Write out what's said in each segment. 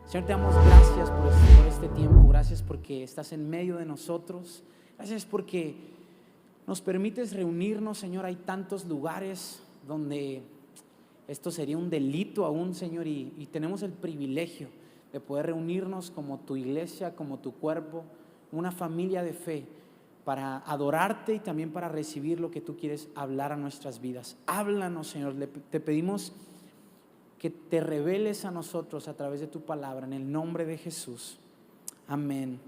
Señor, te damos gracias por este tiempo. Gracias porque estás en medio de nosotros. Gracias porque nos permites reunirnos, Señor. Hay tantos lugares donde esto sería un delito aún, Señor, y tenemos el privilegio de poder reunirnos como tu iglesia, como tu cuerpo, una familia de fe, para adorarte y también para recibir lo que tú quieres hablar a nuestras vidas. Háblanos, Señor. Te pedimos que te reveles a nosotros a través de tu palabra, en el nombre de Jesús. Amén.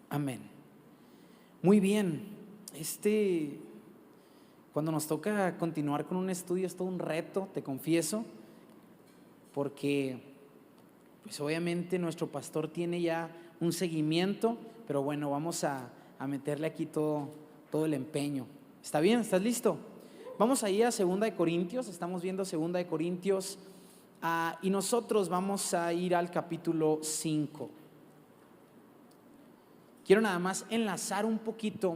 Amén. Muy bien. Cuando nos toca continuar con un estudio es todo un reto, te confieso, porque pues obviamente nuestro pastor tiene ya un seguimiento, pero bueno, vamos a meterle aquí todo el empeño. ¿Está bien? ¿Estás listo? Vamos a ir a 2 de Corintios, estamos viendo 2 de Corintios y nosotros vamos a ir al capítulo 5. Quiero nada más enlazar un poquito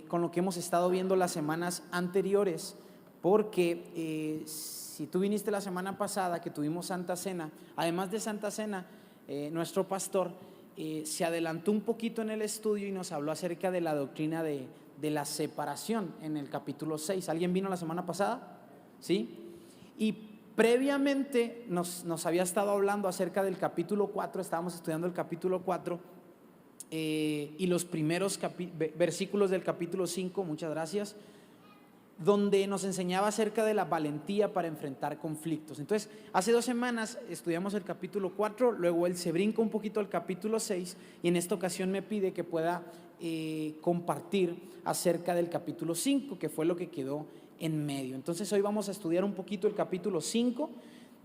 con lo que hemos estado viendo las semanas anteriores, porque si tú viniste la semana pasada que tuvimos Santa Cena, además de Santa Cena, nuestro pastor se adelantó un poquito en el estudio y nos habló acerca de la doctrina de la separación en el capítulo 6. ¿Alguien vino la semana pasada? ¿Sí? Y previamente nos había estado hablando acerca del capítulo 4, estábamos estudiando el capítulo 4 y los primeros versículos del capítulo 5, muchas gracias, donde nos enseñaba acerca de la valentía para enfrentar conflictos. Entonces, hace 2 semanas estudiamos el capítulo 4, luego él se brinca un poquito al capítulo 6 y en esta ocasión me pide que pueda compartir acerca del capítulo 5, que fue lo que quedó en medio. Entonces hoy vamos a estudiar un poquito el capítulo 5,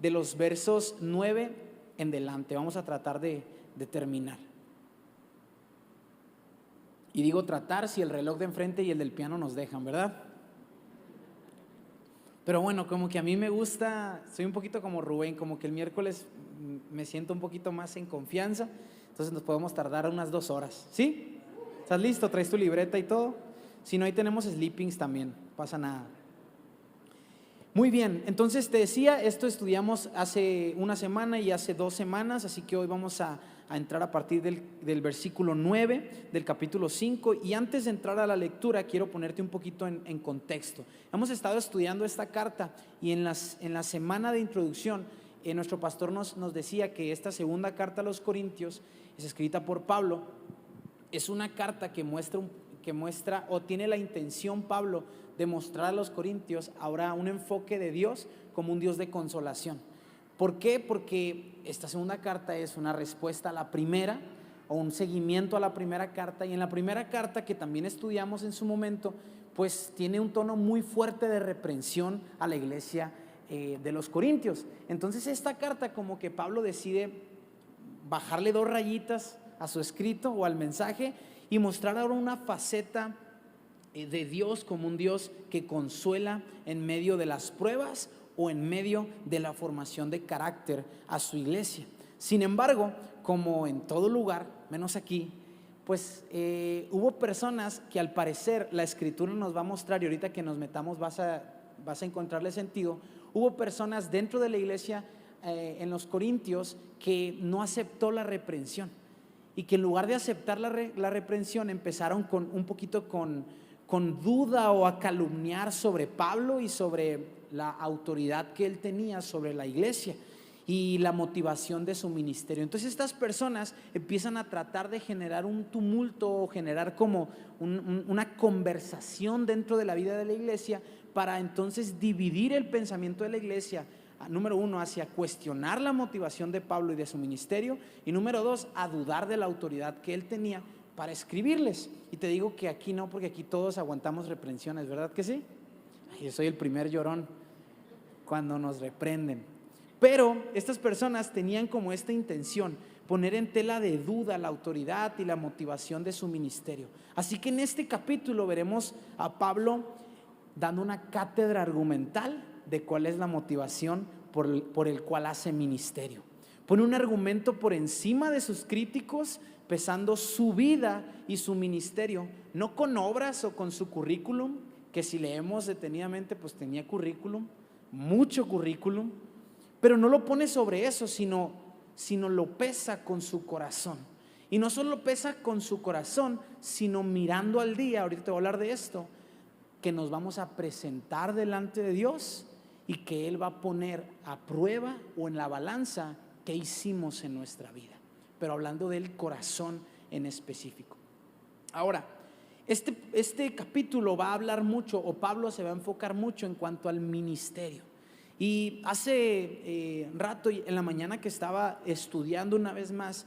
de los versos 9 en delante. Vamos a tratar de terminar. Y digo tratar si el reloj de enfrente y el del piano nos dejan, ¿verdad? Pero bueno, como que a mí me gusta, soy un poquito como Rubén, como que el miércoles me siento un poquito más en confianza, entonces nos podemos tardar unas 2 horas, ¿sí? ¿Estás listo? ¿Traes tu libreta y todo? Si no, ahí tenemos sleepings también, no pasa nada. Muy bien, entonces te decía, esto estudiamos hace una semana y hace 2 semanas, así que hoy vamos a entrar a partir del versículo 9 del capítulo 5. Y antes de entrar a la lectura quiero ponerte un poquito en contexto. Hemos estado estudiando esta carta y en la semana de introducción nuestro pastor nos decía que esta segunda carta a los Corintios es escrita por Pablo. Es una carta que muestra o tiene la intención Pablo de mostrar a los corintios ahora un enfoque de Dios como un Dios de consolación. ¿Por qué? Porque esta segunda carta es una respuesta a la primera o un seguimiento a la primera carta, y en la primera carta, que también estudiamos en su momento, pues tiene un tono muy fuerte de reprensión a la iglesia de los corintios. Entonces esta carta como que Pablo decide bajarle 2 rayitas a su escrito o al mensaje y mostrar ahora una faceta de Dios como un Dios que consuela en medio de las pruebas o en medio de la formación de carácter a su iglesia. Sin embargo, como en todo lugar, menos aquí, pues hubo personas que al parecer la escritura nos va a mostrar, y ahorita que nos metamos vas a encontrarle sentido. Hubo personas dentro de la iglesia en los Corintios que no aceptó la reprensión, y que en lugar de aceptar la reprensión empezaron un poquito con duda o a calumniar sobre Pablo y sobre la autoridad que él tenía sobre la iglesia y la motivación de su ministerio. Entonces estas personas empiezan a tratar de generar un tumulto o generar como una conversación dentro de la vida de la iglesia para entonces dividir el pensamiento de la iglesia. Número 1, hacia cuestionar la motivación de Pablo y de su ministerio, y número 2, a dudar de la autoridad que él tenía para escribirles. Y te digo que aquí no, porque aquí todos aguantamos reprensiones, ¿verdad que sí? Yo soy el primer llorón cuando nos reprenden. Pero estas personas tenían como esta intención, poner en tela de duda la autoridad y la motivación de su ministerio. Así que en este capítulo veremos a Pablo dando una cátedra argumental de cuál es la motivación por el cual hace ministerio. Pone un argumento por encima de sus críticos, pesando su vida y su ministerio, no con obras o con su currículum, que si leemos detenidamente pues tenía currículum, mucho currículum, pero no lo pone sobre eso, sino sino lo pesa con su corazón. Y no solo lo pesa con su corazón, sino mirando al día, ahorita te voy a hablar de esto, que nos vamos a presentar delante de Dios y que Él va a poner a prueba o en la balanza qué hicimos en nuestra vida. Pero hablando del corazón en específico. Ahora, este capítulo va a hablar mucho, o Pablo se va a enfocar mucho en cuanto al ministerio. Y hace rato en la mañana que estaba estudiando una vez más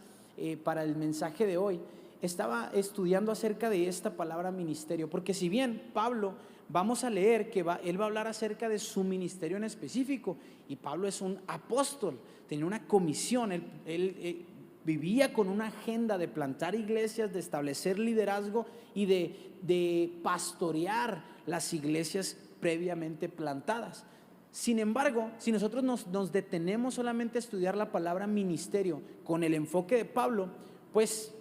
para el mensaje de hoy, estaba estudiando acerca de esta palabra ministerio, porque si bien Pablo, vamos a leer que él va a hablar acerca de su ministerio en específico, y Pablo es un apóstol, tenía una comisión, él vivía con una agenda de plantar iglesias, de establecer liderazgo y de pastorear las iglesias previamente plantadas. Sin embargo, si nosotros nos detenemos solamente a estudiar la palabra ministerio con el enfoque de Pablo, pues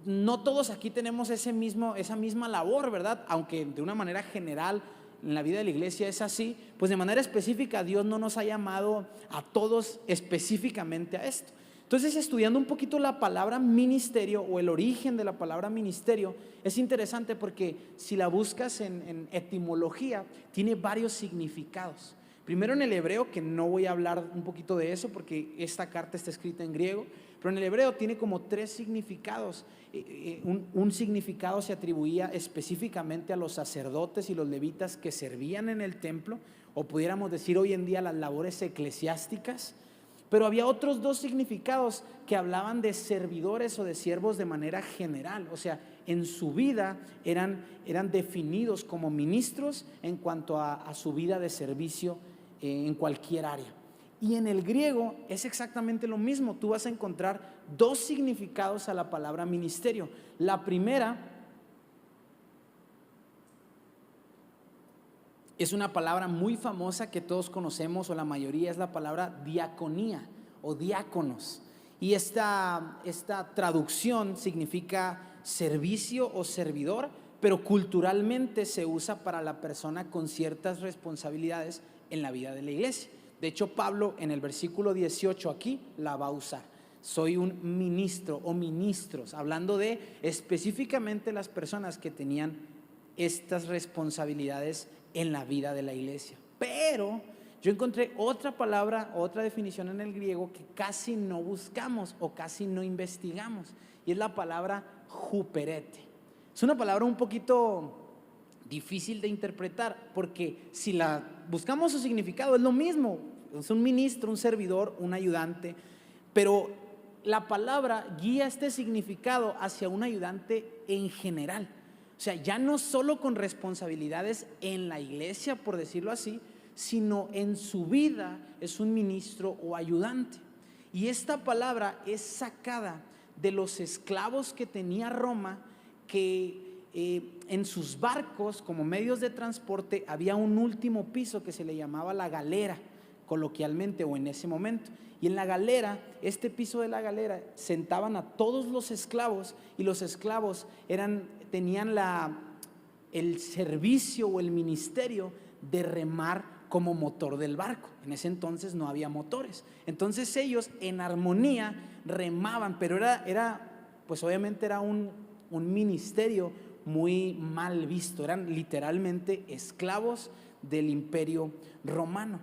no todos aquí tenemos esa misma labor, ¿verdad? Aunque de una manera general en la vida de la iglesia es así, pues de manera específica Dios no nos ha llamado a todos específicamente a esto. Entonces, estudiando un poquito la palabra ministerio o el origen de la palabra ministerio, es interesante porque si la buscas en etimología, tiene varios significados. Primero en el hebreo, que no voy a hablar un poquito de eso porque esta carta está escrita en griego, pero en el hebreo tiene como 3 significados. Un significado se atribuía específicamente a los sacerdotes y los levitas que servían en el templo, o pudiéramos decir hoy en día las labores eclesiásticas. Pero había otros 2 significados que hablaban de servidores o de siervos de manera general. O sea, en su vida eran definidos como ministros en cuanto a su vida de servicio en cualquier área. Y en el griego es exactamente lo mismo. Tú vas a encontrar 2 significados a la palabra ministerio. La primera es una palabra muy famosa que todos conocemos, o la mayoría, es la palabra diaconía o diáconos. Y esta traducción significa servicio o servidor, pero culturalmente se usa para la persona con ciertas responsabilidades en la vida de la iglesia. De hecho, Pablo en el versículo 18 aquí la va a usar. Soy un ministro o ministros, hablando de específicamente las personas que tenían estas responsabilidades en la vida de la iglesia. Pero yo encontré otra palabra, otra definición en el griego que casi no buscamos o casi no investigamos, y es la palabra huperete. Es una palabra un poquito difícil de interpretar, porque si la buscamos su significado es lo mismo, es un ministro, un servidor, un ayudante, pero la palabra guía este significado hacia un ayudante en general. O sea, ya no solo con responsabilidades en la iglesia, por decirlo así, sino en su vida es un ministro o ayudante. Y esta palabra es sacada de los esclavos que tenía Roma, que en sus barcos como medios de transporte había un último piso que se le llamaba la galera, coloquialmente o en ese momento. Y en la galera, este piso de la galera, sentaban a todos los esclavos, y los esclavos tenían el servicio o el ministerio de remar como motor del barco. En ese entonces no había motores. Entonces ellos en armonía remaban, pero pues obviamente era un ministerio muy mal visto. Eran literalmente esclavos del imperio romano.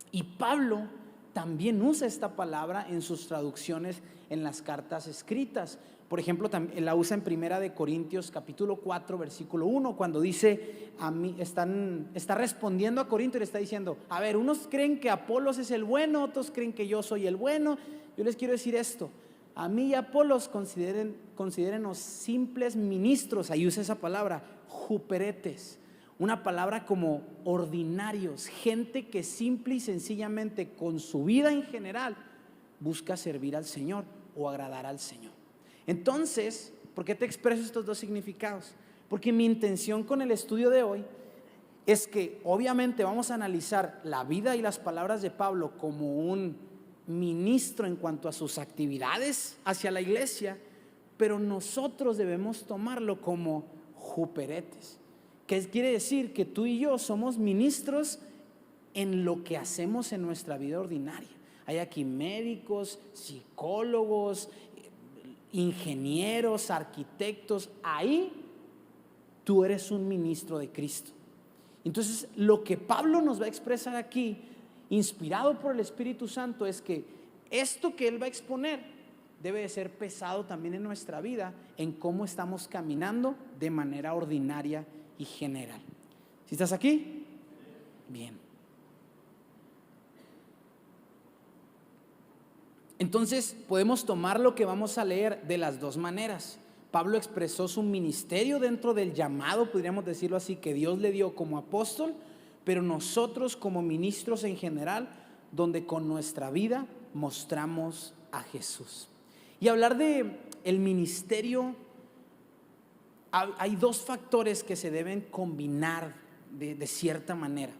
Y Pablo también usa esta palabra en sus traducciones en las cartas escritas. Por ejemplo, la usa en Primera de Corintios capítulo 4 versículo 1, cuando dice, está respondiendo a Corinto y le está diciendo, a ver, unos creen que Apolos es el bueno, otros creen que yo soy el bueno. Yo les quiero decir esto: a mí y a Apolos considérenos simples ministros. Ahí usa esa palabra, huperetes, una palabra como ordinarios, gente que simple y sencillamente con su vida en general busca servir al Señor o agradar al Señor. Entonces, ¿por qué te expreso estos 2 significados? Porque mi intención con el estudio de hoy es que obviamente vamos a analizar la vida y las palabras de Pablo como un ministro en cuanto a sus actividades hacia la iglesia, pero nosotros debemos tomarlo como huperetes, que quiere decir que tú y yo somos ministros en lo que hacemos en nuestra vida ordinaria. Hay aquí médicos, psicólogos, ingenieros, arquitectos. Ahí tú eres un ministro de Cristo. Entonces, lo que Pablo nos va a expresar aquí, inspirado por el Espíritu Santo, es que esto que él va a exponer debe de ser pesado también en nuestra vida, en cómo estamos caminando de manera ordinaria y general. ¿Sí estás aquí? Bien. Entonces, podemos tomar lo que vamos a leer de las dos maneras. Pablo expresó su ministerio dentro del llamado, podríamos decirlo así, que Dios le dio como apóstol, pero nosotros como ministros en general, donde con nuestra vida mostramos a Jesús. Y hablar de el ministerio, hay dos factores que se deben combinar de cierta manera.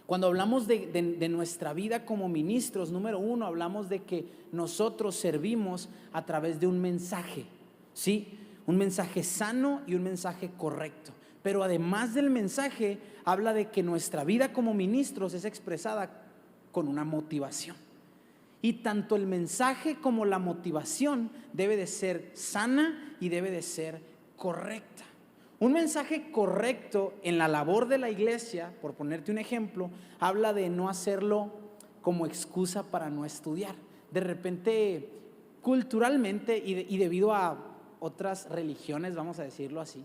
Cuando hablamos de nuestra vida como ministros, número uno, hablamos de que nosotros servimos a través de un mensaje, ¿sí? Un mensaje sano y un mensaje correcto. Pero además del mensaje, habla de que nuestra vida como ministros es expresada con una motivación. Y tanto el mensaje como la motivación debe de ser sana y debe de ser correcta. Un mensaje correcto en la labor de la iglesia, por ponerte un ejemplo, habla de no hacerlo como excusa para no estudiar. De repente, culturalmente y debido a otras religiones, vamos a decirlo así,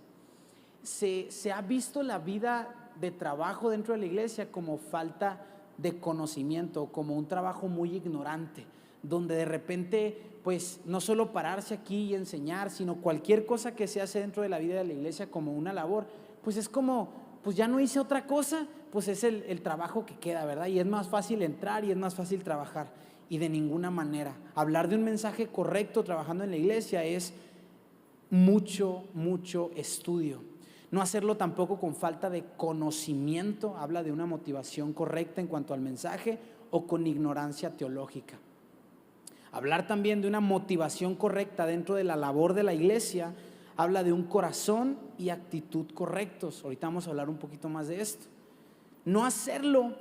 se ha visto la vida de trabajo dentro de la iglesia como falta de conocimiento, como un trabajo muy ignorante, donde de repente, pues no solo pararse aquí y enseñar, sino cualquier cosa que se hace dentro de la vida de la iglesia como una labor, pues es como, pues ya no hice otra cosa, pues es el trabajo que queda, ¿verdad? Y es más fácil entrar y es más fácil trabajar. Y de ninguna manera, hablar de un mensaje correcto trabajando en la iglesia es mucho estudio. No hacerlo tampoco con falta de conocimiento, habla de una motivación correcta en cuanto al mensaje, o con ignorancia teológica. Hablar también de una motivación correcta dentro de la labor de la iglesia, habla de un corazón y actitud correctos. Ahorita vamos a hablar un poquito más de esto. No hacerlo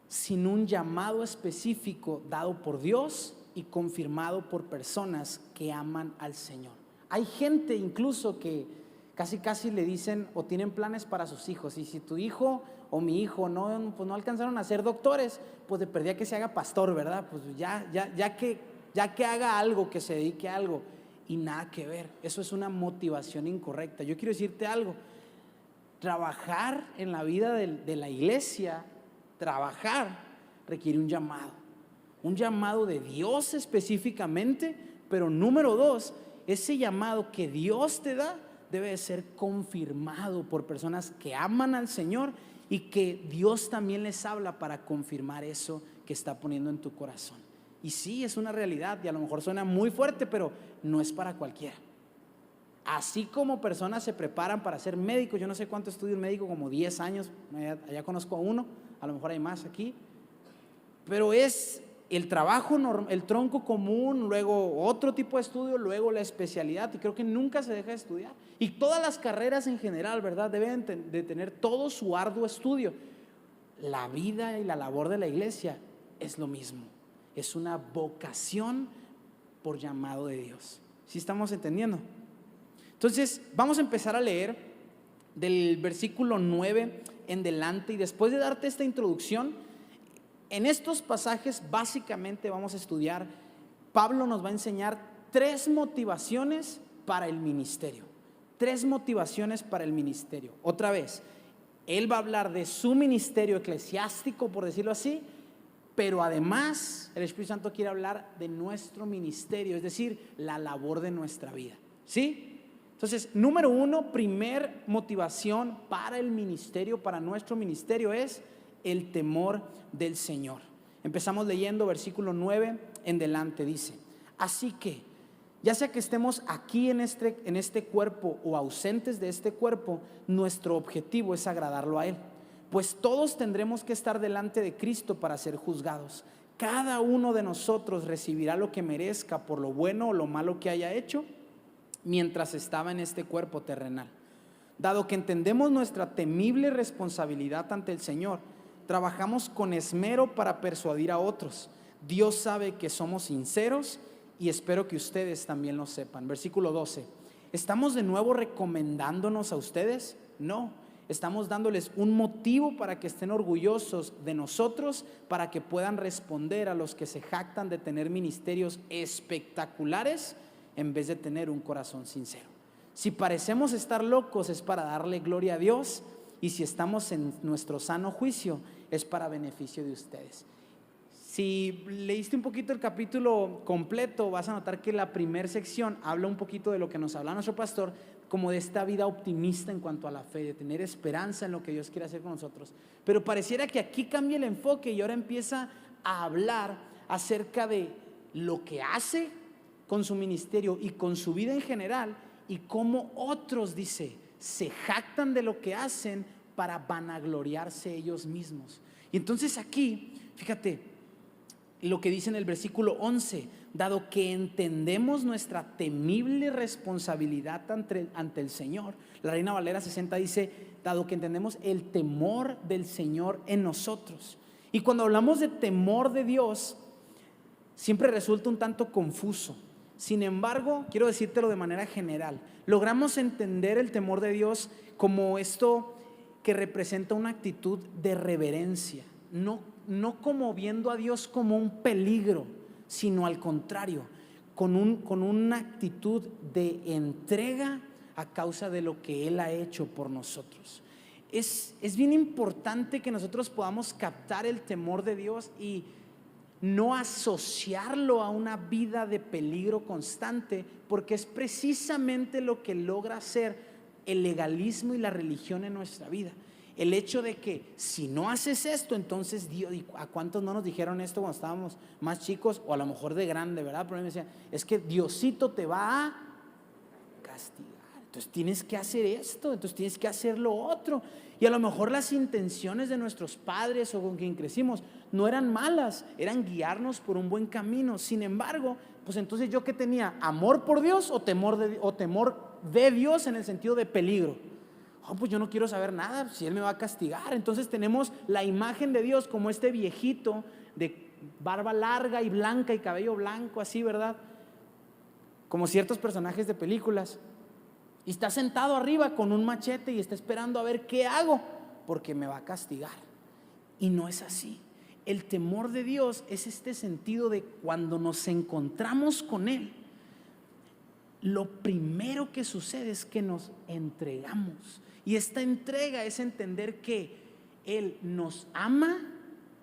sin un llamado específico dado por Dios y confirmado por personas que aman al Señor. Hay gente incluso que casi le dicen o tienen planes para sus hijos, y si tu hijo o mi hijo pues no alcanzaron a ser doctores, pues de perdida que se haga pastor, ¿verdad? Pues ya que haga algo, que se dedique a algo, y nada que ver. Eso es una motivación incorrecta. Yo quiero decirte algo: trabajar en la vida de la iglesia, trabajar requiere un llamado de Dios específicamente, pero número dos, ese llamado que Dios te da debe de ser confirmado por personas que aman al Señor y que Dios también les habla para confirmar eso que está poniendo en tu corazón. Y sí, es una realidad, y a lo mejor suena muy fuerte, pero no es para cualquiera. Así como personas se preparan para ser médicos, yo no sé cuánto estudia un médico, como 10 años, allá conozco a uno, a lo mejor hay más aquí, pero es el trabajo, el tronco común, luego otro tipo de estudio, luego la especialidad, y creo que nunca se deja de estudiar. Y todas las carreras en general, ¿verdad?, deben de tener todo su arduo estudio. La vida y la labor de la iglesia es lo mismo, es una vocación por llamado de Dios. ¿Sí estamos entendiendo? Entonces, vamos a empezar a leer del versículo 9 en delante, y después de darte esta introducción, en estos pasajes básicamente vamos a estudiar, Pablo nos va a enseñar 3 motivaciones para el ministerio. 3 motivaciones para el ministerio. Otra vez, él va a hablar de su ministerio eclesiástico, por decirlo así, pero además el Espíritu Santo quiere hablar de nuestro ministerio, es decir, la labor de nuestra vida. ¿Sí? Entonces, número 1, primer motivación para el ministerio, para nuestro ministerio, es el temor del Señor. Empezamos leyendo versículo 9 en delante, dice: así que, ya sea que estemos aquí en este cuerpo o ausentes de este cuerpo, nuestro objetivo es agradarlo a Él, pues todos tendremos que estar delante de Cristo para ser juzgados. Cada uno de nosotros recibirá lo que merezca por lo bueno o lo malo que haya hecho mientras estaba en este cuerpo terrenal. Dado que entendemos nuestra temible responsabilidad ante el Señor, trabajamos con esmero para persuadir a otros. Dios sabe que somos sinceros y espero que ustedes también lo sepan. Versículo 12. ¿Estamos de nuevo recomendándonos a ustedes? No, estamos dándoles un motivo para que estén orgullosos de nosotros, para que puedan responder a los que se jactan de tener ministerios espectaculares en vez de tener un corazón sincero. Si parecemos estar locos es para darle gloria a Dios, y si estamos en nuestro sano juicio es para beneficio de ustedes. Si leíste un poquito el capítulo completo, vas a notar que la primera sección habla un poquito de lo que nos habla nuestro pastor, como de esta vida optimista en cuanto a la fe, de tener esperanza en lo que Dios quiere hacer con nosotros. Pero pareciera que aquí cambia el enfoque y ahora empieza a hablar acerca de lo que hace con su ministerio y con su vida en general, y cómo otros, dice, se jactan de lo que hacen para vanagloriarse ellos mismos. Y entonces aquí, fíjate lo que dice en el versículo 11: dado que entendemos nuestra temible responsabilidad ante el Señor. La Reina Valera 60 dice: dado que entendemos el temor del Señor en nosotros. Y cuando hablamos de temor de Dios, siempre resulta un tanto confuso. Sin embargo, quiero decírtelo de manera general. Logramos entender el temor de Dios como esto que representa una actitud de reverencia, no como viendo a Dios como un peligro, sino al contrario, con una actitud de entrega a causa de lo que Él ha hecho por nosotros. Es bien importante que nosotros podamos captar el temor de Dios y no asociarlo a una vida de peligro constante, porque es precisamente lo que logra hacer el legalismo y la religión en nuestra vida. El hecho de que si no haces esto, entonces Dios, ¿a cuántos no nos dijeron esto cuando estábamos más chicos o a lo mejor de grande, verdad? Pero me decían, es que Diosito te va a castigar, entonces tienes que hacer esto, entonces tienes que hacer lo otro. Y a lo mejor las intenciones de nuestros padres o con quien crecimos no eran malas, eran guiarnos por un buen camino. Sin embargo, pues entonces yo, ¿qué tenía? ¿Amor por Dios o temor de Dios en el sentido de peligro? Pues yo no quiero saber nada, si Él me va a castigar. Entonces tenemos la imagen de Dios como este viejito de barba larga y blanca y cabello blanco, así, ¿verdad? Como ciertos personajes de películas. Y está sentado arriba con un machete y está esperando a ver qué hago, porque me va a castigar. Y no es así. El temor de Dios es este sentido de cuando nos encontramos con Él, lo primero que sucede es que nos entregamos. Y esta entrega es entender que Él nos ama,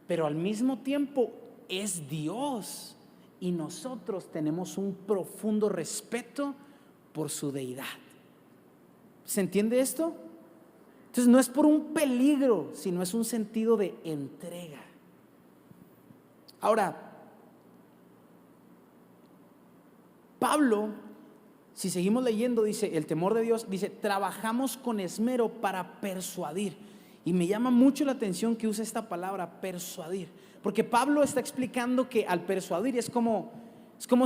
pero al mismo tiempo es Dios. Y nosotros tenemos un profundo respeto por su deidad. ¿Se entiende esto? Entonces no es por un peligro, sino es un sentido de entrega. Ahora, Pablo, si seguimos leyendo, dice, el temor de Dios, dice, trabajamos con esmero para persuadir. Y me llama mucho la atención que use esta palabra, persuadir, porque Pablo está explicando que al persuadir es como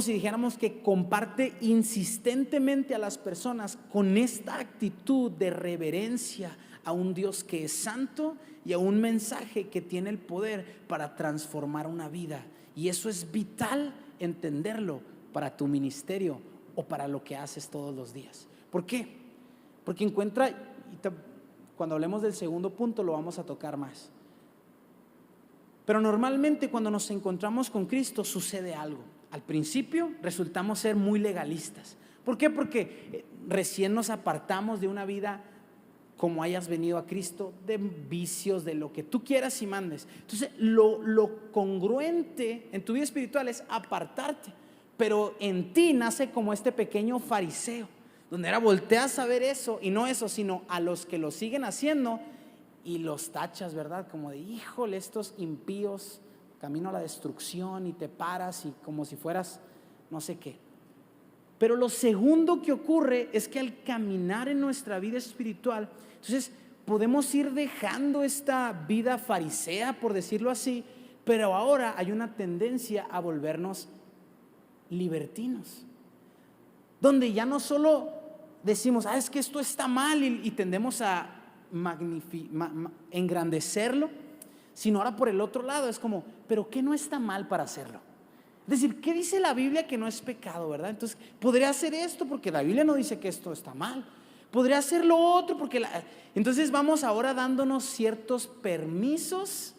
si dijéramos que comparte insistentemente a las personas con esta actitud de reverencia a un Dios que es santo y a un mensaje que tiene el poder para transformar una vida. Y eso es vital entenderlo para tu ministerio o para lo que haces todos los días. ¿Por qué? Porque cuando hablemos del segundo punto lo vamos a tocar más. Pero normalmente cuando nos encontramos con Cristo sucede algo. Al principio resultamos ser muy legalistas. ¿Por qué? Porque recién nos apartamos de una vida como hayas venido a Cristo, de vicios, de lo que tú quieras y mandes. Entonces lo congruente en tu vida espiritual es apartarte. Pero en ti nace como este pequeño fariseo, donde ahora volteas a ver eso, y no eso, sino a los que lo siguen haciendo y los tachas, ¿verdad? Como de, híjole, estos impíos, camino a la destrucción, y te paras y como si fueras no sé qué. Pero lo segundo que ocurre es que al caminar en nuestra vida espiritual, entonces podemos ir dejando esta vida farisea, por decirlo así, pero ahora hay una tendencia a volvernos libertinos, donde ya no solo decimos, es que esto está mal y tendemos a engrandecerlo, sino ahora por el otro lado es como, pero ¿qué no está mal para hacerlo? Es decir, ¿qué dice la Biblia que no es pecado, verdad? Entonces, podría hacer esto porque la Biblia no dice que esto está mal. Podría hacer lo otro porque Entonces vamos ahora dándonos ciertos permisos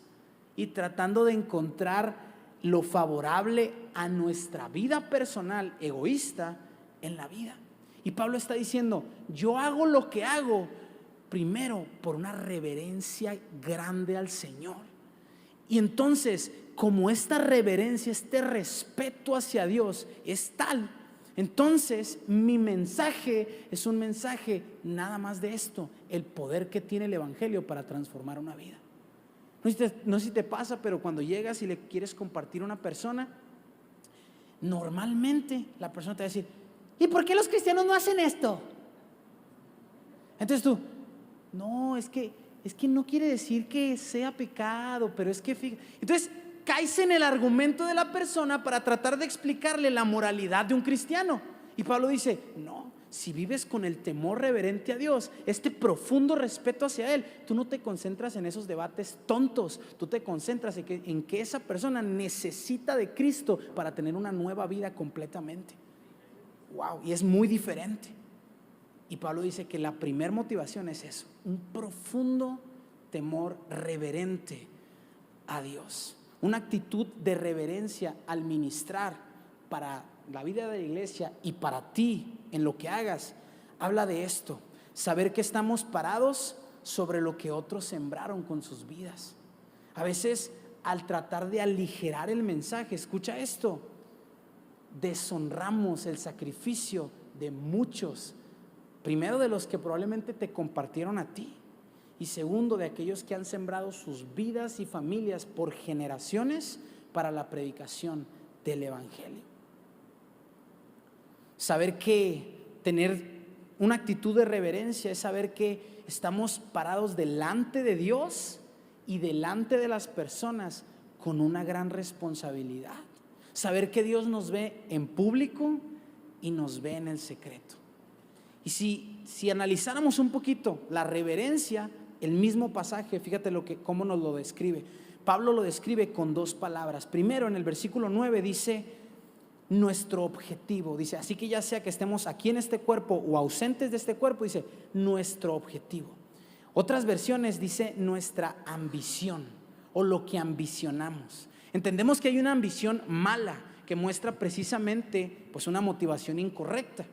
y tratando de encontrar lo favorable a nuestra vida personal, egoísta, en la vida. Y Pablo está diciendo, yo hago lo que hago primero por una reverencia grande al Señor. Y entonces, como esta reverencia, este respeto hacia Dios es tal, entonces mi mensaje es un mensaje nada más de esto, el poder que tiene el Evangelio para transformar una vida. No sé si te pasa, pero cuando llegas y le quieres compartir a una persona, normalmente la persona te va a decir, ¿y por qué los cristianos no hacen esto? Entonces tú, no, es que no quiere decir que sea pecado, pero es que entonces caes en el argumento de la persona para tratar de explicarle la moralidad de un cristiano. Y Pablo dice, no, si vives con el temor reverente a Dios, este profundo respeto hacia Él, tú no te concentras en esos debates tontos, tú te concentras en que esa persona necesita de Cristo para tener una nueva vida completamente. Wow, y es muy diferente. Y Pablo dice que la primera motivación es eso, un profundo temor reverente a Dios, una actitud de reverencia al ministrar para la vida de la iglesia y para ti en lo que hagas. Habla de esto, saber que estamos parados sobre lo que otros sembraron con sus vidas. A veces al tratar de aligerar el mensaje, escucha esto, deshonramos el sacrificio de muchos. Primero, de los que probablemente te compartieron a ti, y segundo, de aquellos que han sembrado sus vidas y familias por generaciones para la predicación del Evangelio. Saber que tener una actitud de reverencia es saber que estamos parados delante de Dios y delante de las personas con una gran responsabilidad. Saber que Dios nos ve en público y nos ve en el secreto. Y si analizáramos un poquito la reverencia, el mismo pasaje, fíjate cómo nos lo describe. Pablo lo describe con dos palabras. Primero, en el versículo 9 dice, nuestro objetivo. Dice, así que ya sea que estemos aquí en este cuerpo o ausentes de este cuerpo, dice, nuestro objetivo. Otras versiones dice, nuestra ambición o lo que ambicionamos. Entendemos que hay una ambición mala que muestra precisamente pues una motivación incorrecta.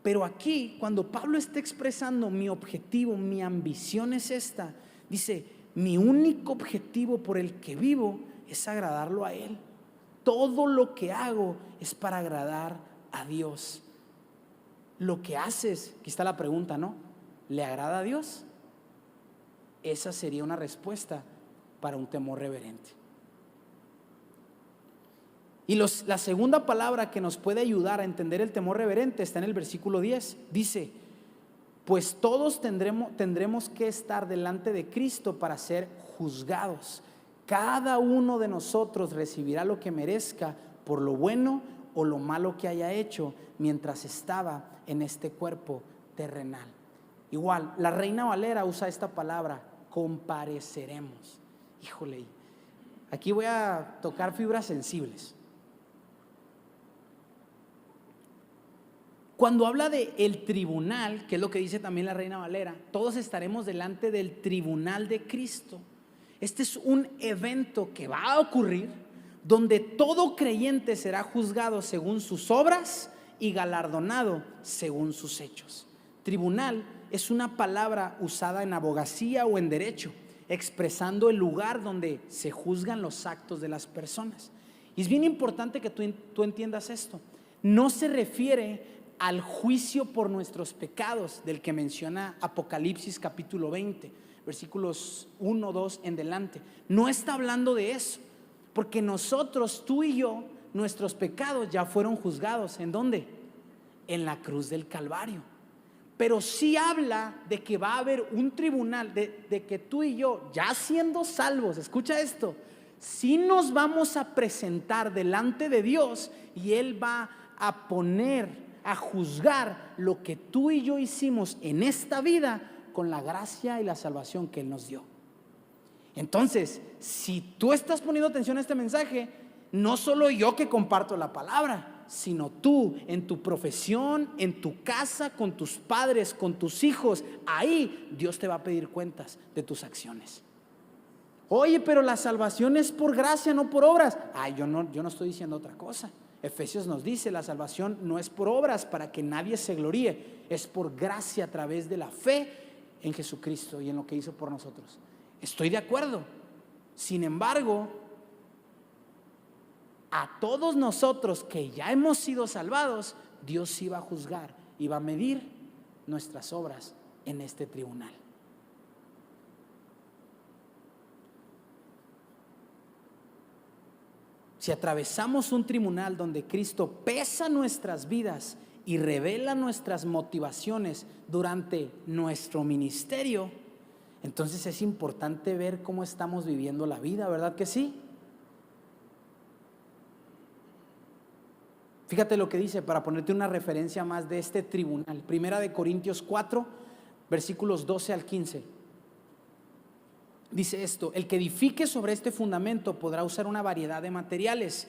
Pero aquí, cuando Pablo está expresando mi objetivo, mi ambición es esta, dice, mi único objetivo por el que vivo es agradarlo a Él. Todo lo que hago es para agradar a Dios. Lo que haces, aquí está la pregunta, ¿no? ¿Le agrada a Dios? Esa sería una respuesta para un temor reverente. Y la segunda palabra que nos puede ayudar a entender el temor reverente está en el versículo 10. Dice, pues todos tendremos que estar delante de Cristo para ser juzgados. Cada uno de nosotros recibirá lo que merezca por lo bueno o lo malo que haya hecho mientras estaba en este cuerpo terrenal. Igual, la Reina Valera usa esta palabra, compareceremos. Híjole, aquí voy a tocar fibras sensibles. Cuando habla de el tribunal, que es lo que dice también la Reina Valera, todos estaremos delante del tribunal de Cristo. Este es un evento que va a ocurrir donde todo creyente será juzgado según sus obras y galardonado según sus hechos. Tribunal es una palabra usada en abogacía o en derecho, expresando el lugar donde se juzgan los actos de las personas. Y es bien importante que tú entiendas esto. No se refiere al juicio por nuestros pecados del que menciona Apocalipsis capítulo 20, versículos 1, 2 en delante. No está hablando de eso, porque nosotros, tú y yo, nuestros pecados ya fueron juzgados. ¿En dónde? En la cruz del Calvario. Pero sí habla de que va a haber un tribunal, de que tú y yo, ya siendo salvos, escucha esto, sí nos vamos a presentar delante de Dios y Él va a poner, a juzgar lo que tú y yo hicimos en esta vida con la gracia y la salvación que Él nos dio. Entonces, si tú estás poniendo atención a este mensaje, no solo yo que comparto la palabra, sino tú en tu profesión, en tu casa, con tus padres, con tus hijos, ahí Dios te va a pedir cuentas de tus acciones. Oye, pero la salvación es por gracia, no por obras. Yo no estoy diciendo otra cosa. Efesios nos dice, la salvación no es por obras para que nadie se gloríe, es por gracia a través de la fe en Jesucristo y en lo que hizo por nosotros. Estoy de acuerdo. Sin embargo, a todos nosotros que ya hemos sido salvados, Dios iba a juzgar y va a medir nuestras obras en este tribunal. Si atravesamos un tribunal donde Cristo pesa nuestras vidas y revela nuestras motivaciones durante nuestro ministerio, entonces es importante ver cómo estamos viviendo la vida, ¿verdad que sí? Fíjate lo que dice para ponerte una referencia más de este tribunal. Primera de Corintios 4, versículos 12 al 15. Dice esto: el que edifique sobre este fundamento podrá usar una variedad de materiales: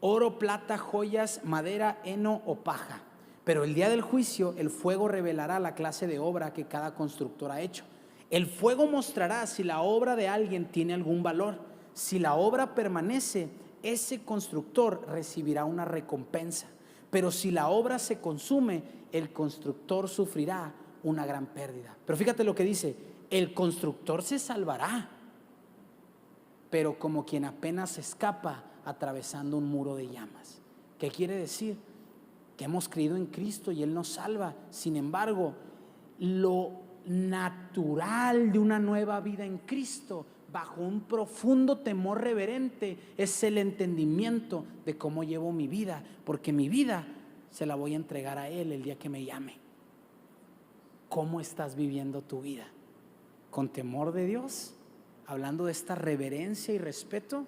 oro, plata, joyas, madera, heno o paja. Pero el día del juicio el fuego revelará la clase de obra que cada constructor ha hecho. El fuego mostrará si la obra de alguien tiene algún valor. Si la obra permanece, ese constructor recibirá una recompensa. Pero si la obra se consume, el constructor sufrirá una gran pérdida. Pero fíjate lo que dice: el constructor se salvará, pero como quien apenas escapa atravesando un muro de llamas. ¿Qué quiere decir? Que hemos creído en Cristo y Él nos salva. Sin embargo, lo natural de una nueva vida en Cristo, bajo un profundo temor reverente, es el entendimiento de cómo llevo mi vida, porque mi vida se la voy a entregar a Él el día que me llame. ¿Cómo estás viviendo tu vida? ¿Con temor de Dios? ¿Hablando de esta reverencia y respeto?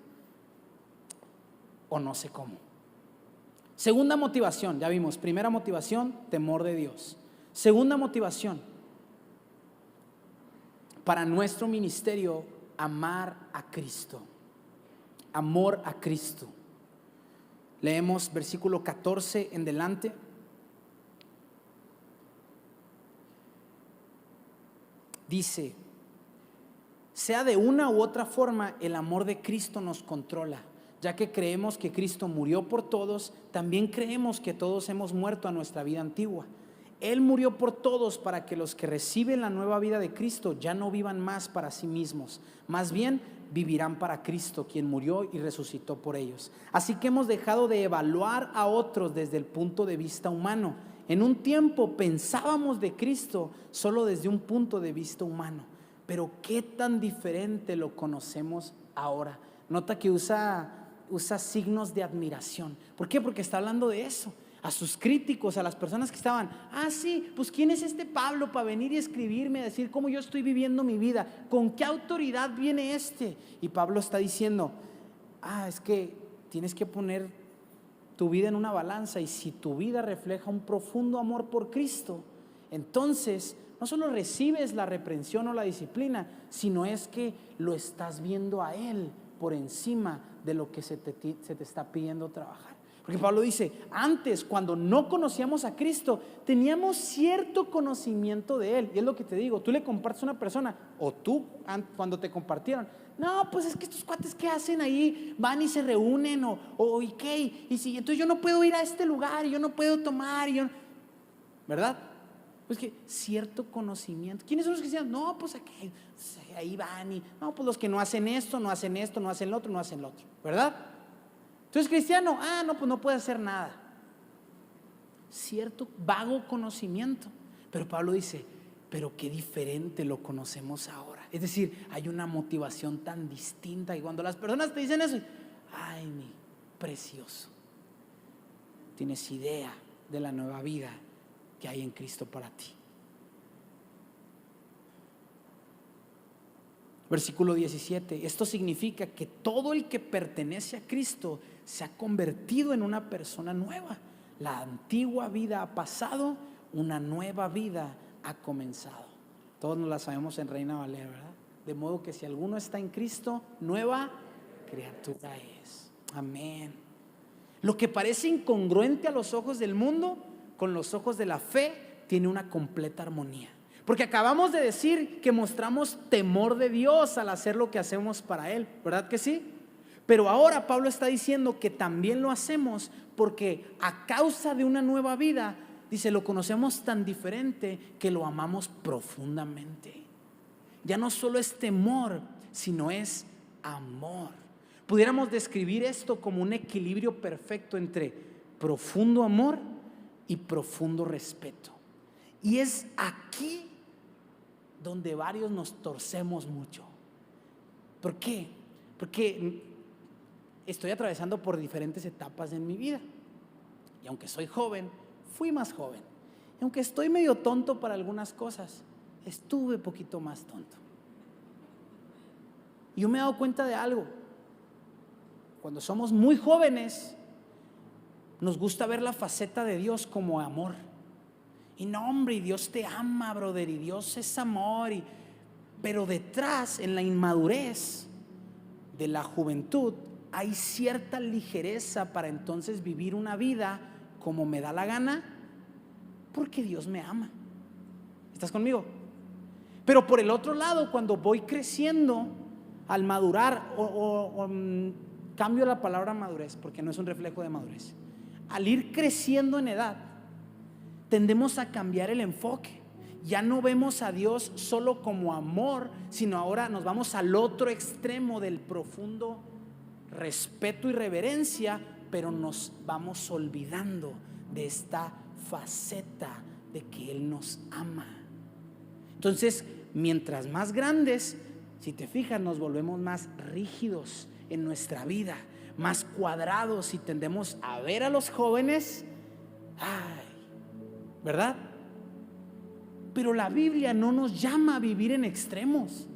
¿O no sé cómo? Segunda motivación, ya vimos, primera motivación, temor de Dios. Segunda motivación, para nuestro ministerio, amar a Cristo. Amor a Cristo. Leemos versículo 14 en delante. Dice: sea de una u otra forma, el amor de Cristo nos controla. Ya que creemos que Cristo murió por todos, también creemos que todos hemos muerto a nuestra vida antigua. Él murió por todos para que los que reciben la nueva vida de Cristo ya no vivan más para sí mismos, más bien vivirán para Cristo, quien murió y resucitó por ellos. Así que hemos dejado de evaluar a otros desde el punto de vista humano. En un tiempo pensábamos de Cristo solo desde un punto de vista humano, pero qué tan diferente lo conocemos ahora. Nota que usa signos de admiración. ¿Por qué? Porque está hablando de eso. A sus críticos, a las personas que estaban: sí, pues ¿quién es este Pablo para venir y escribirme, a decir cómo yo estoy viviendo mi vida? ¿Con qué autoridad viene este? Y Pablo está diciendo: es que tienes que poner tu vida en una balanza, y si tu vida refleja un profundo amor por Cristo, entonces no solo recibes la reprensión o la disciplina, sino es que lo estás viendo a Él por encima de lo que se te está pidiendo trabajar. Porque Pablo dice: antes, cuando no conocíamos a Cristo, teníamos cierto conocimiento de Él. Y es lo que te digo, tú le compartes a una persona, o tú cuando te compartieron: no, pues es que estos cuates que hacen ahí, van y se reúnen, ¿y qué? Y si entonces yo no puedo ir a este lugar, y yo no puedo tomar, ¿verdad? Pues que cierto conocimiento. ¿Quiénes son los que decían: no, pues aquí, ahí van, y no, pues los que no hacen esto, no hacen esto, no hacen lo otro, no hacen lo otro, ¿verdad? Entonces cristiano, no, pues no puede hacer nada. Cierto vago conocimiento. Pero Pablo dice: pero qué diferente lo conocemos ahora. Es decir, hay una motivación tan distinta, y cuando las personas te dicen eso, mi precioso, tienes idea de la nueva vida que hay en Cristo para ti. Versículo 17: esto significa que todo el que pertenece a Cristo se ha convertido en una persona nueva. La antigua vida ha pasado, una nueva vida ha comenzado. Todos nos la sabemos en Reina Valera, ¿verdad? De modo que si alguno está en Cristo, nueva criatura es. Amén. Lo que parece incongruente a los ojos del mundo, con los ojos de la fe, tiene una completa armonía. Porque acabamos de decir que mostramos temor de Dios al hacer lo que hacemos para Él, ¿verdad que sí? Pero ahora Pablo está diciendo que también lo hacemos porque a causa de una nueva vida, dice, lo conocemos tan diferente que lo amamos profundamente. Ya no solo es temor, sino es amor. Pudiéramos describir esto como un equilibrio perfecto entre profundo amor y profundo respeto. Y es aquí donde varios nos torcemos mucho. ¿Por qué? Porque estoy atravesando por diferentes etapas en mi vida. Y aunque soy joven, fui más joven. Y aunque estoy medio tonto para algunas cosas, estuve poquito más tonto. Y yo me he dado cuenta de algo. Cuando somos muy jóvenes, nos gusta ver la faceta de Dios como amor. Y no, hombre, y Dios te ama, brother, y Dios es amor. Pero detrás, en la inmadurez de la juventud, hay cierta ligereza para entonces vivir una vida como me da la gana, porque Dios me ama. ¿Estás conmigo? Pero por el otro lado, cuando voy creciendo, al madurar, cambio la palabra madurez, porque no es un reflejo de madurez. Al ir creciendo en edad, tendemos a cambiar el enfoque. Ya no vemos a Dios solo como amor, sino ahora nos vamos al otro extremo del profundo respeto y reverencia, pero nos vamos olvidando de esta faceta de que Él nos ama. Entonces, mientras más grandes, si te fijas, nos volvemos más rígidos en nuestra vida, más cuadrados, y tendemos a ver a los jóvenes, ¿verdad? Pero la Biblia no nos llama a vivir en extremos.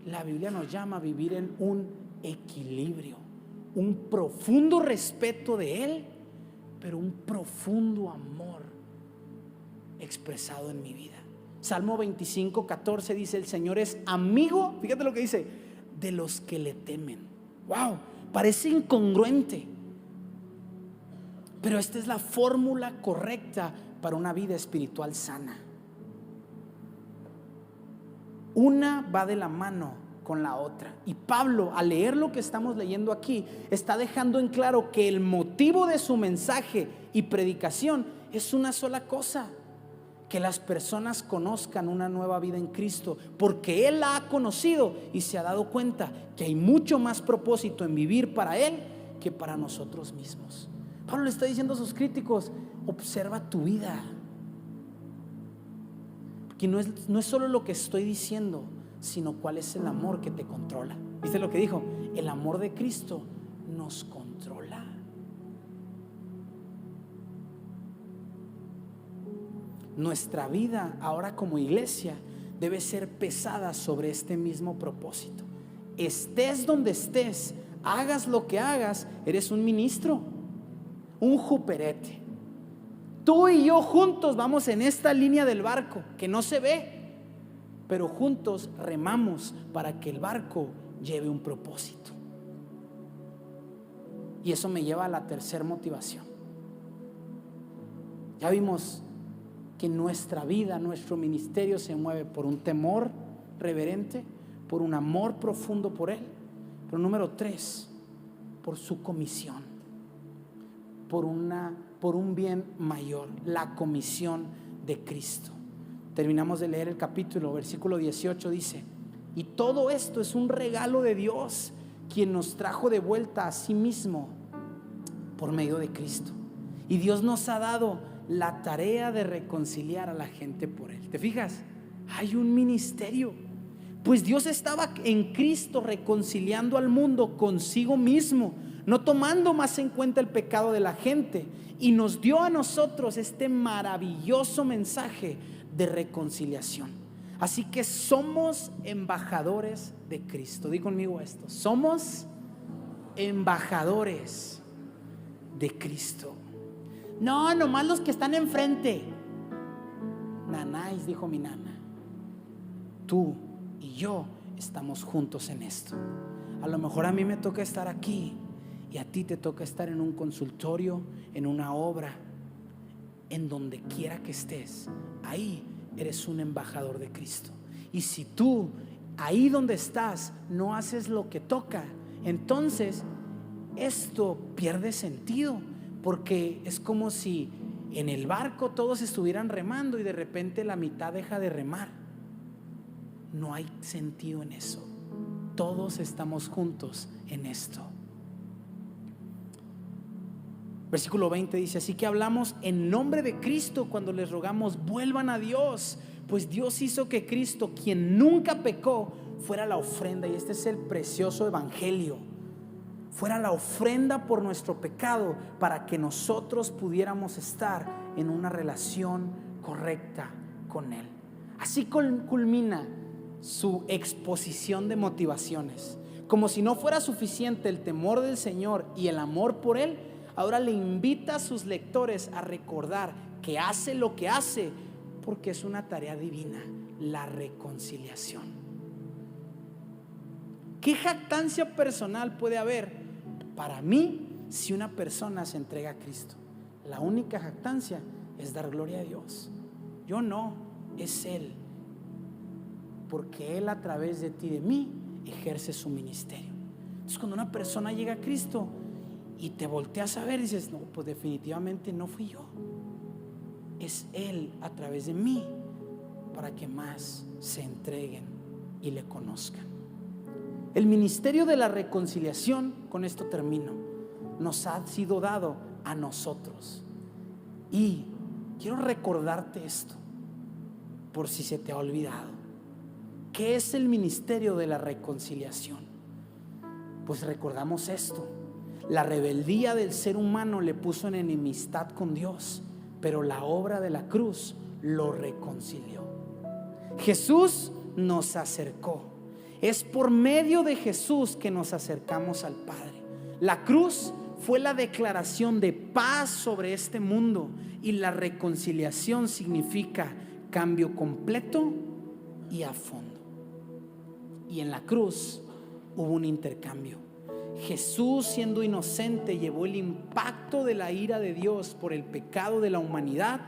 La Biblia nos llama a vivir en un equilibrio, un profundo respeto de Él, pero un profundo amor expresado en mi vida. Salmo 25:14 dice: el Señor es amigo, fíjate lo que dice, de los que le temen. Wow, parece incongruente, pero esta es la fórmula correcta para una vida espiritual sana. Una va de la mano con la otra. Y Pablo, al leer lo que estamos leyendo aquí, está dejando en claro que el motivo de su mensaje y predicación es una sola cosa: que las personas conozcan una nueva vida en Cristo, porque Él la ha conocido y se ha dado cuenta que hay mucho más propósito en vivir para Él que para nosotros mismos. Pablo le está diciendo a sus críticos: observa tu vida, porque no es solo lo que estoy diciendo, sino cuál es el amor que te controla. ¿Viste lo que dijo? El amor de Cristo nos controla. Nuestra vida ahora como iglesia debe ser pesada sobre este mismo propósito. Estés donde estés, hagas lo que hagas, eres un ministro, un juperete. Tú y yo juntos vamos en esta línea del barco que no se ve, pero juntos remamos para que el barco lleve un propósito. Y eso me lleva a la tercera motivación. Ya vimos que nuestra vida, nuestro ministerio se mueve por un temor reverente, por un amor profundo por Él. Pero número 3, por su comisión, por un bien mayor, la comisión de Cristo. Terminamos de leer el capítulo, versículo 18 dice: y todo esto es un regalo de Dios, quien nos trajo de vuelta a sí mismo por medio de Cristo. Y Dios nos ha dado la tarea de reconciliar a la gente por Él. ¿Te fijas? Hay un ministerio. Pues Dios estaba en Cristo reconciliando al mundo consigo mismo, no tomando más en cuenta el pecado de la gente, y nos dio a nosotros este maravilloso mensaje de reconciliación. Así que somos embajadores de Cristo. Di conmigo esto: somos embajadores de Cristo. No, nomás los que están enfrente. Nanáis, dijo mi nana. Tú y yo estamos juntos en esto. A lo mejor a mí me toca estar aquí y a ti te toca estar en un consultorio, en una obra, en donde quiera que estés. Ahí eres un embajador de Cristo. Y si tú ahí donde estás no haces lo que toca, entonces esto pierde sentido, porque es como si en el barco todos estuvieran remando y de repente la mitad deja de remar. No hay sentido en eso. Todos estamos juntos en esto. Versículo 20 dice: así que hablamos en nombre de Cristo cuando les rogamos, vuelvan a Dios, pues Dios hizo que Cristo, quien nunca pecó, fuera la ofrenda. Y este es el precioso evangelio. Fuera la ofrenda por nuestro pecado, para que nosotros pudiéramos estar en una relación correcta con Él. Así culmina su exposición de motivaciones. Como si no fuera suficiente el temor del Señor y el amor por Él, ahora le invita a sus lectores a recordar que hace lo que hace porque es una tarea divina, la reconciliación. ¿Qué jactancia personal puede haber para mí si una persona se entrega a Cristo? La única jactancia es dar gloria a Dios. Yo no, es Él, porque Él a través de ti y de mí ejerce su ministerio. Entonces cuando una persona llega a Cristo y te volteas a ver y dices: no, pues definitivamente no fui yo, es Él a través de mí, para que más se entreguen y le conozcan. El ministerio de la reconciliación, con esto termino, nos ha sido dado a nosotros. Y quiero recordarte esto, por si se te ha olvidado. ¿Qué es el ministerio de la reconciliación? Pues recordamos esto: la rebeldía del ser humano le puso en enemistad con Dios, pero la obra de la cruz lo reconcilió. Jesús nos acercó. Es por medio de Jesús que nos acercamos al Padre. La cruz fue la declaración de paz sobre este mundo, y la reconciliación significa cambio completo y a fondo. Y en la cruz hubo un intercambio. Jesús, siendo inocente, llevó el impacto de la ira de Dios por el pecado de la humanidad,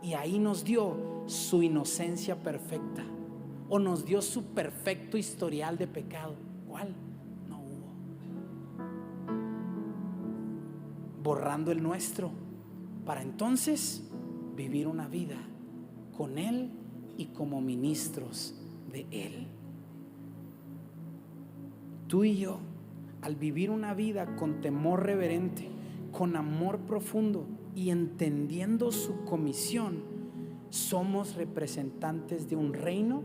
y ahí nos dio su inocencia perfecta, o nos dio su perfecto historial de pecado. ¿Cuál? No hubo. Borrando el nuestro, para entonces vivir una vida con Él y como ministros de Él. Tú y yo, al vivir una vida con temor reverente, con amor profundo y entendiendo su comisión, somos representantes de un reino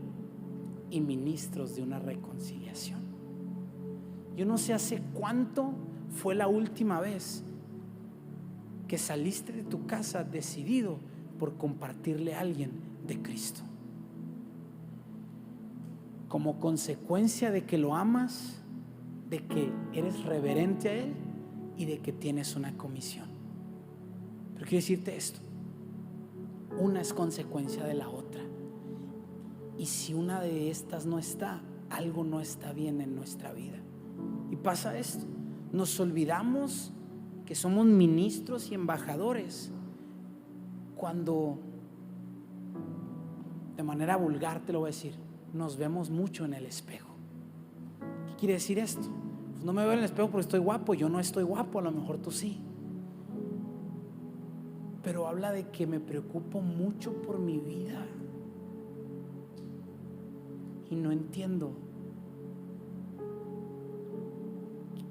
y ministros de una reconciliación. Yo no sé hace cuánto fue la última vez que saliste de tu casa decidido por compartirle a alguien de Cristo, como consecuencia de que lo amas, de que eres reverente a Él y de que tienes una comisión. Pero quiero decirte esto: una es consecuencia de la otra, y si una de estas no está, algo no está bien en nuestra vida. Y pasa esto: nos olvidamos que somos ministros y embajadores cuando, de manera vulgar te lo voy a decir, nos vemos mucho en el espejo. ¿Qué quiere decir esto? Pues no me veo en el espejo porque estoy guapo. Yo no estoy guapo, a lo mejor tú sí, pero habla de que me preocupo mucho por mi vida y no entiendo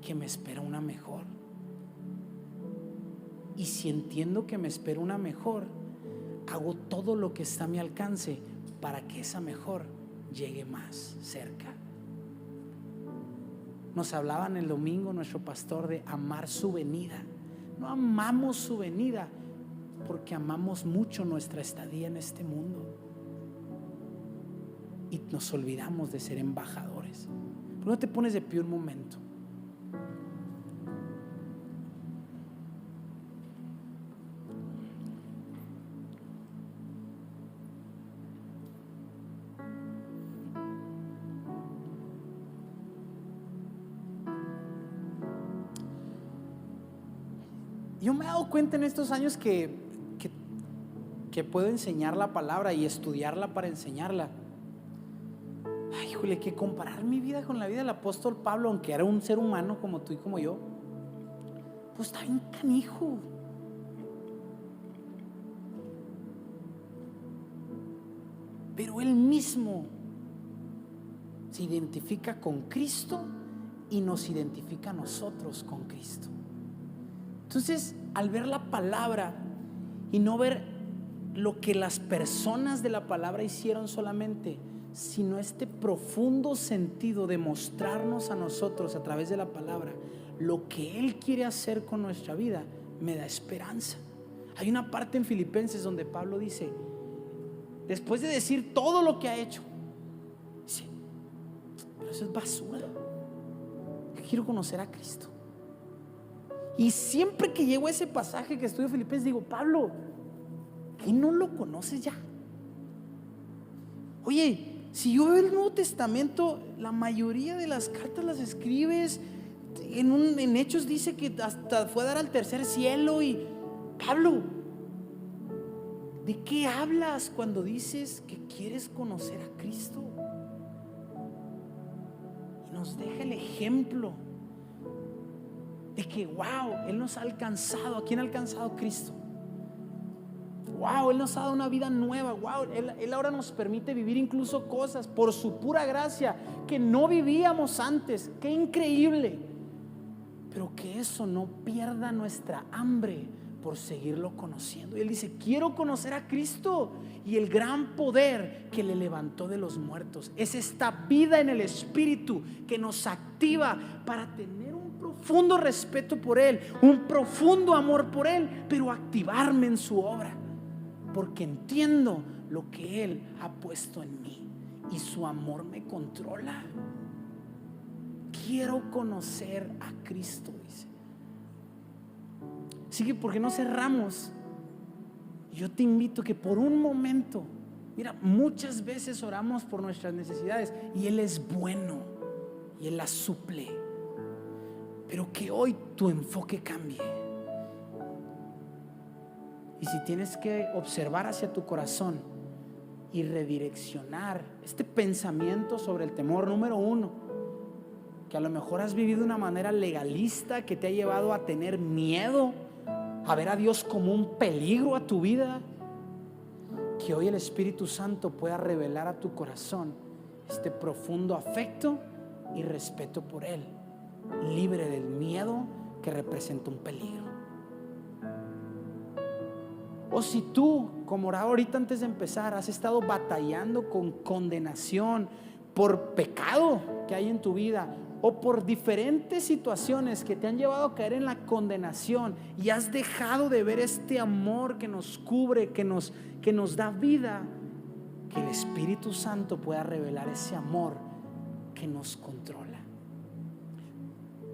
que me espera una mejor. Y si entiendo que me espera una mejor, hago todo lo que está a mi alcance para que esa mejor llegue más cerca. Nos hablaban el domingo nuestro pastor de amar su venida. No amamos su venida porque amamos mucho nuestra estadía en este mundo, y nos olvidamos de ser embajadores. ¿Por qué no te pones de pie un momento? Yo me he dado cuenta en estos años que puedo enseñar la palabra y estudiarla para enseñarla. Ay, híjole, que comparar mi vida con la vida del apóstol Pablo, aunque era un ser humano como tú y como yo, pues está bien canijo. Pero él mismo se identifica con Cristo y nos identifica a nosotros con Cristo. Entonces, al ver la palabra y no ver lo que las personas de la palabra hicieron solamente, sino este profundo sentido de mostrarnos a nosotros a través de la palabra lo que Él quiere hacer con nuestra vida, me da esperanza. Hay una parte en Filipenses donde Pablo dice, después de decir todo lo que ha hecho, dice, pero eso es basura. Quiero conocer a Cristo. Y siempre que llego a ese pasaje que estudio Filipenses, digo, Pablo, ¿qué no lo conoces ya? Oye, si yo veo el Nuevo Testamento, la mayoría de las cartas las escribes en Hechos dice que hasta fue a dar al tercer cielo. Y Pablo, ¿de qué hablas cuando dices que quieres conocer a Cristo? Y nos deja el ejemplo de que wow, Él nos ha alcanzado. ¿A quién ha alcanzado Cristo? Wow, Él nos ha dado una vida nueva. Wow, Él ahora nos permite vivir incluso cosas por su pura gracia que no vivíamos antes. Qué increíble. Pero que eso no pierda nuestra hambre por seguirlo conociendo. Y Él dice, quiero conocer a Cristo y el gran poder que le levantó de los muertos. Es esta vida en el Espíritu que nos activa para tener un profundo respeto por Él, un profundo amor por Él, pero activarme en su obra, porque entiendo lo que Él ha puesto en mí y su amor me controla. Quiero conocer a Cristo, dice. Así que, ¿por qué no cerramos? Yo te invito que por un momento, mira, muchas veces oramos por nuestras necesidades y Él es bueno y Él las suple, pero que hoy tu enfoque cambie. Y si tienes que observar hacia tu corazón y redireccionar este pensamiento sobre el temor, número uno, que a lo mejor has vivido de una manera legalista que te ha llevado a tener miedo, a ver a Dios como un peligro a tu vida, que hoy el Espíritu Santo pueda revelar a tu corazón este profundo afecto y respeto por Él, libre del miedo que representa un peligro. O si tú, como oraba ahorita antes de empezar, has estado batallando con condenación por pecado que hay en tu vida, o por diferentes situaciones que te han llevado a caer en la condenación, y has dejado de ver este amor que nos cubre, que nos da vida, que el Espíritu Santo pueda revelar ese amor que nos controla.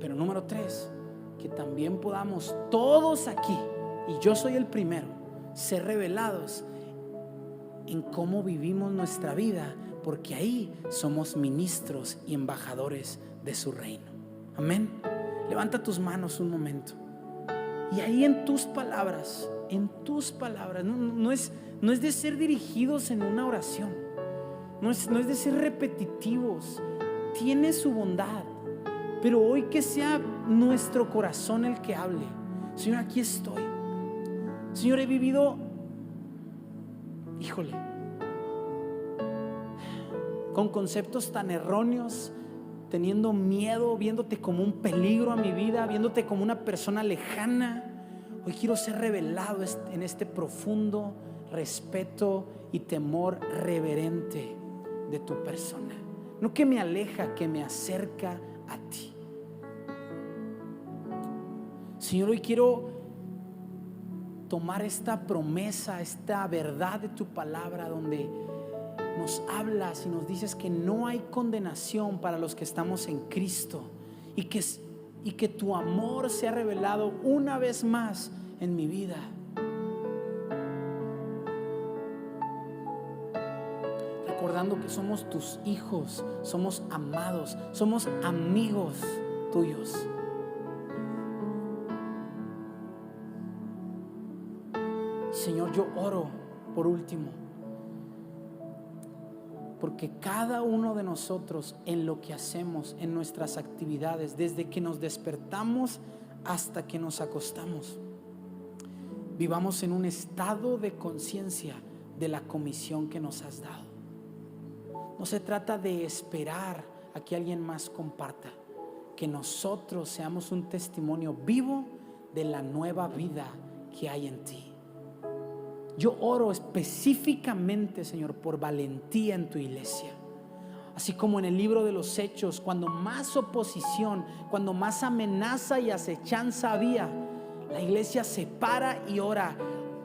Pero número 3, que también podamos todos aquí, y yo soy el primero, ser revelados en cómo vivimos nuestra vida, porque ahí somos ministros y embajadores de su reino. Amén. Levanta tus manos un momento, y ahí en tus palabras, no es de ser dirigidos en una oración, no es de ser repetitivos, tiene su bondad, pero hoy que sea nuestro corazón el que hable. Señor, aquí estoy. Señor, he vivido, híjole, con conceptos tan erróneos, teniendo miedo, viéndote como un peligro a mi vida, viéndote como una persona lejana. Hoy quiero ser revelado en este profundo respeto y temor reverente de tu persona, no que me aleja, que me acerca a ti. Señor, hoy quiero tomar esta promesa, esta verdad de tu palabra, donde nos hablas y nos dices que no hay condenación para los que estamos en Cristo, y que tu amor se ha revelado una vez más en mi vida. Recordando que somos tus hijos, somos amados, somos amigos tuyos. yo oro por último, porque cada uno de nosotros en lo que hacemos, en nuestras actividades, desde que nos despertamos hasta que nos acostamos, vivamos en un estado de conciencia de la comisión que nos has dado. No se trata de esperar a que alguien más comparta, que nosotros seamos un testimonio vivo de la nueva vida que hay en ti. Yo oro específicamente, Señor, por valentía en tu iglesia. Así como en el libro de los Hechos, cuando más oposición, cuando más amenaza y acechanza había, la iglesia se para y ora.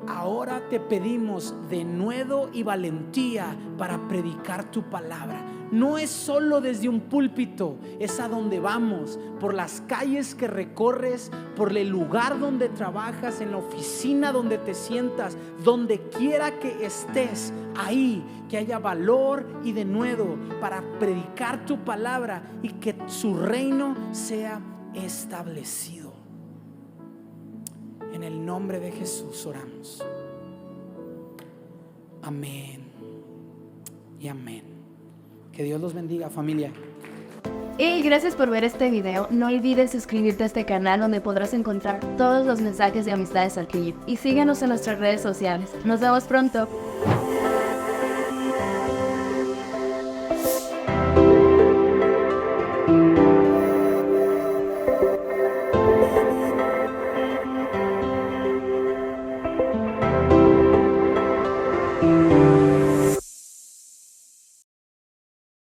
Ahora te pedimos denuedo y valentía para predicar tu palabra. No es solo desde un púlpito, es a donde vamos, por las calles que recorres, por el lugar donde trabajas, en la oficina donde te sientas, donde quiera que estés, ahí que haya valor y denuedo para predicar tu palabra y que su reino sea establecido. En el nombre de Jesús oramos. Amén y amén. Que Dios los bendiga, familia. Y gracias por ver este video. No olvides suscribirte a este canal donde podrás encontrar todos los mensajes de Amistades al Clip. Y síguenos en nuestras redes sociales. Nos vemos pronto.